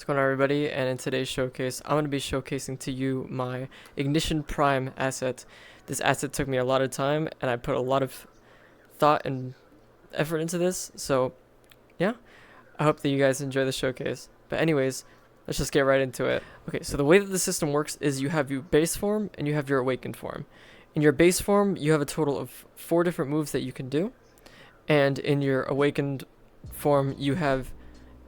going on, everybody? And in today's showcase, I'm going to be showcasing to you my Ignition Prime asset. This asset took me a lot of time, and I put a lot of thought and effort into this, so yeah, I hope that you guys enjoy the showcase. But anyways, let's just get right into it. Okay, so the way that the system works is you have your base form and you have your awakened form. In your base form, you have a total of 4 different moves that you can do, and in your awakened form, you have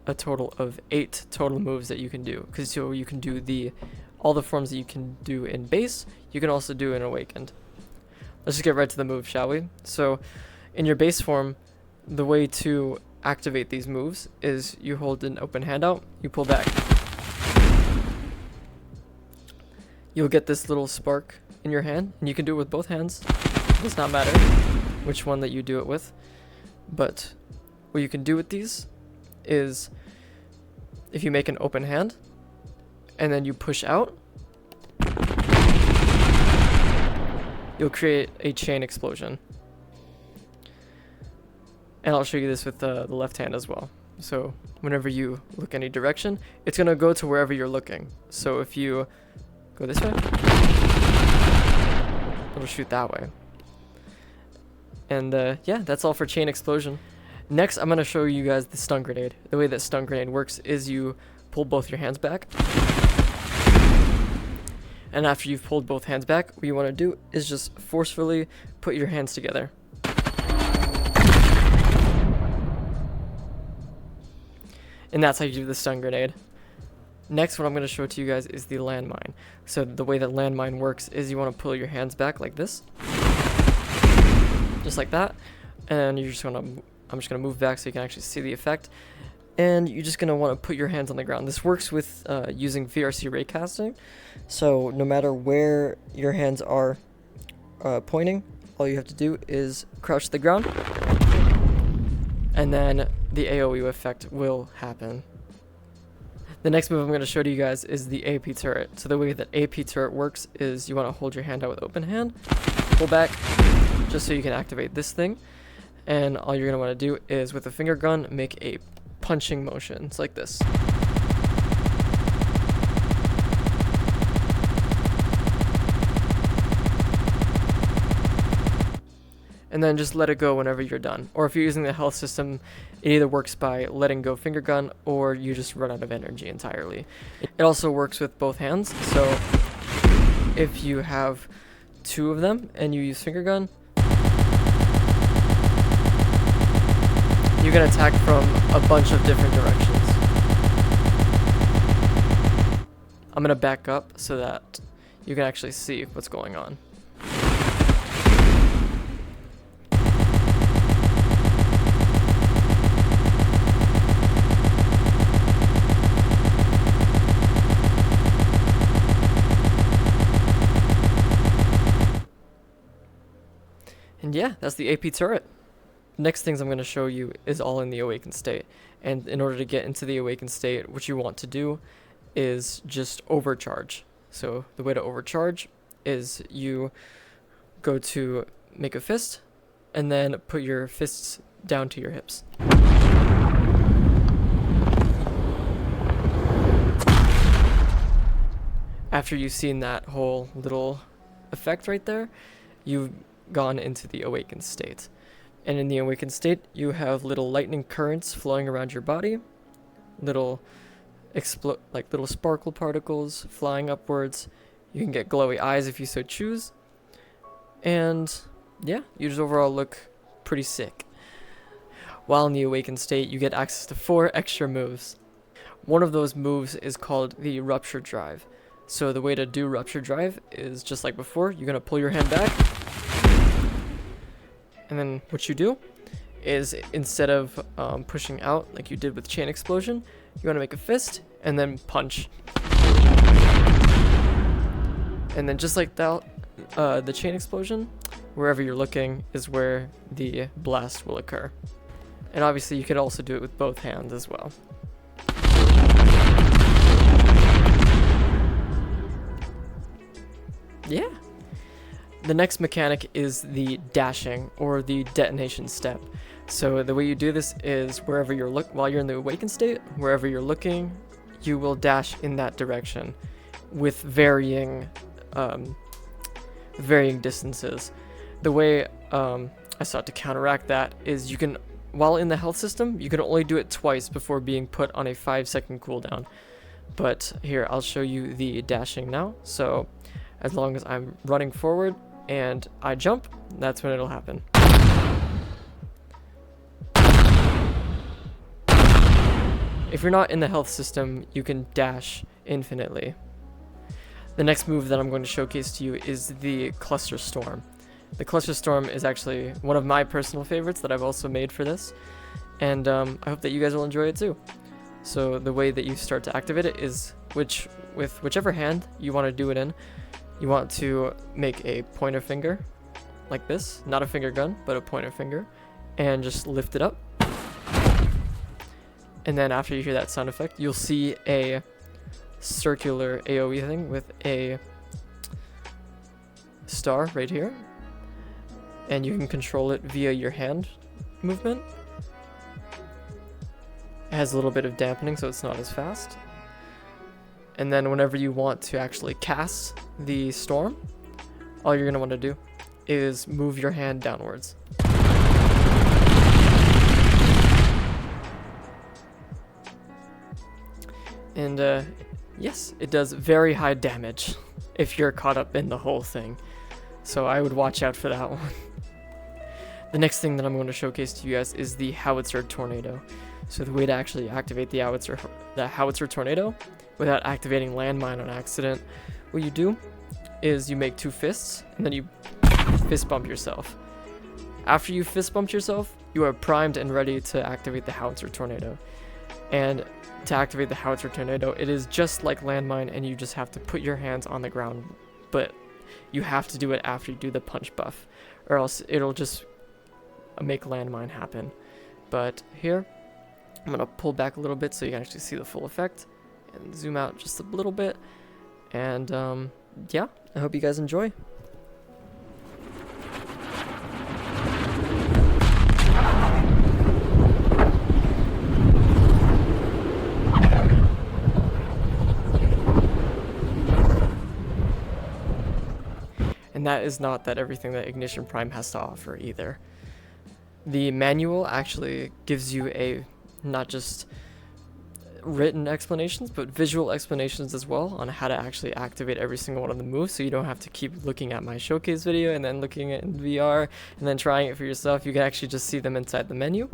a total of 8 total moves that you can do. Because so you can do all the forms that you can do in base, you can also do in awakened. Let's just get right to the move, shall we? So in your base form, the way to activate these moves is you hold an open hand out, you pull back. You'll get this little spark in your hand, and you can do it with both hands. It does not matter which one that you do it with. But what you can do with these is if you make an open hand and then you push out, you'll create a chain explosion. And I'll show you this with the left hand as well. So whenever you look any direction, it's going to go to wherever you're looking. So if you go this way, it'll shoot that way. And yeah, that's all for chain explosion. Next, I'm going to show you guys the stun grenade. The way that stun grenade works is you pull both your hands back. And after you've pulled both hands back, what you want to do is just forcefully put your hands together. And that's how you do the stun grenade. Next, what I'm going to show to you guys is the landmine. So the way that landmine works is you want to pull your hands back like this. Just like that. And you're just going to... I'm just going to move back so you can actually see the effect. And you're just going to want to put your hands on the ground. This works with using VRC raycasting. So no matter where your hands are pointing, all you have to do is crouch to the ground. And then the AoE effect will happen. The next move I'm going to show to you guys is the AP turret. So the way that AP turret works is you want to hold your hand out with open hand, pull back, just so you can activate this thing. And all you're going to want to do is, with a finger gun, make a punching motion. It's like this. And then just let it go whenever you're done. Or if you're using the health system, it either works by letting go finger gun, or you just run out of energy entirely. It also works with both hands. So if you have 2 of them and you use finger gun, you can attack from a bunch of different directions. I'm going to back up so that you can actually see what's going on. And yeah, that's the AP turret. Next things I'm going to show you is all in the awakened state. And in order to get into the awakened state, what you want to do is just overcharge. So the way to overcharge is you go to make a fist and then put your fists down to your hips. After you've seen that whole little effect right there, you've gone into the awakened state. And in the awakened state, you have little lightning currents flowing around your body, little little sparkle particles flying upwards. You can get glowy eyes if you so choose. And yeah, you just overall look pretty sick. While in the awakened state, you get access to 4 extra moves. One of those moves is called the Rupture Drive. So the way to do Rupture Drive is just like before. You're going to pull your hand back. And then what you do is, instead of pushing out like you did with chain explosion, you want to make a fist and then punch. And then just like that, the chain explosion, wherever you're looking is where the blast will occur. And obviously you could also do it with both hands as well. Yeah. The next mechanic is the dashing, or the detonation step. So the way you do this is while you're in the awakened state, wherever you're looking, you will dash in that direction with varying distances. The way I sought to counteract that is you can, while in the health system, you can only do it twice before being put on a 5-second cooldown. But here, I'll show you the dashing now. So as long as I'm running forward and I jump, that's when it'll happen. If you're not in the health system, you can dash infinitely. The next move that I'm going to showcase to you is the Cluster Storm. The Cluster Storm is actually one of my personal favorites that I've also made for this, and I hope that you guys will enjoy it too. So the way that you start to activate it is with whichever hand you want to do it in, you want to make a pointer finger like this, not a finger gun, but a pointer finger, and just lift it up. And then after you hear that sound effect, you'll see a circular AoE thing with a star right here. And you can control it via your hand movement. It has a little bit of dampening, so it's not as fast. And then whenever you want to actually cast the storm, all you're going to want to do is move your hand downwards. And yes, it does very high damage if you're caught up in the whole thing. So I would watch out for that one. The next thing that I'm going to showcase to you guys is the Howitzer Tornado. So the way to actually activate the Howitzer Tornado without activating Landmine on accident, what you do is you make 2 fists and then you fist bump yourself. After you fist bumped yourself, you are primed and ready to activate the Howitzer Tornado. And to activate the Howitzer Tornado, it is just like Landmine, and you just have to put your hands on the ground, but you have to do it after you do the punch buff, or else it'll just make Landmine happen. But here, I'm gonna pull back a little bit so you can actually see the full effect, and zoom out just a little bit, and yeah, I hope you guys enjoy. And that is not everything that Ignition Prime has to offer either. The manual actually gives you not just written explanations, but visual explanations as well on how to actually activate every single one of the moves, so you don't have to keep looking at my showcase video and then looking at it in VR and then trying it for yourself. You can actually just see them inside the menu.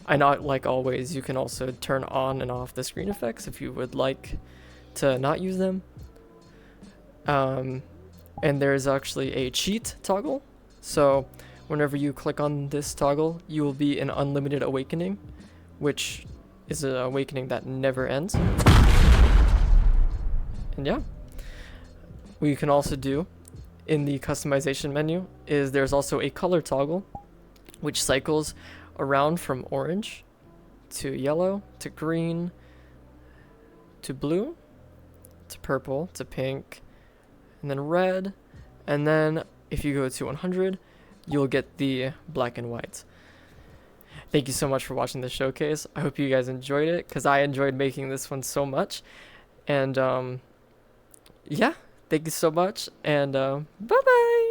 And not like always, you can also turn on and off the screen effects if you would like to not use them. And there's actually a cheat toggle, so whenever you click on this toggle, you will be in Unlimited Awakening, which is an awakening that never ends. And yeah, what you can also do in the customization menu is there's also a color toggle, which cycles around from orange to yellow to green to blue to purple to pink, and then red, and then if you go to 100, you'll get the black and white. Thank you so much for watching this showcase. I hope you guys enjoyed it, because I enjoyed making this one so much. And yeah, thank you so much, and bye bye.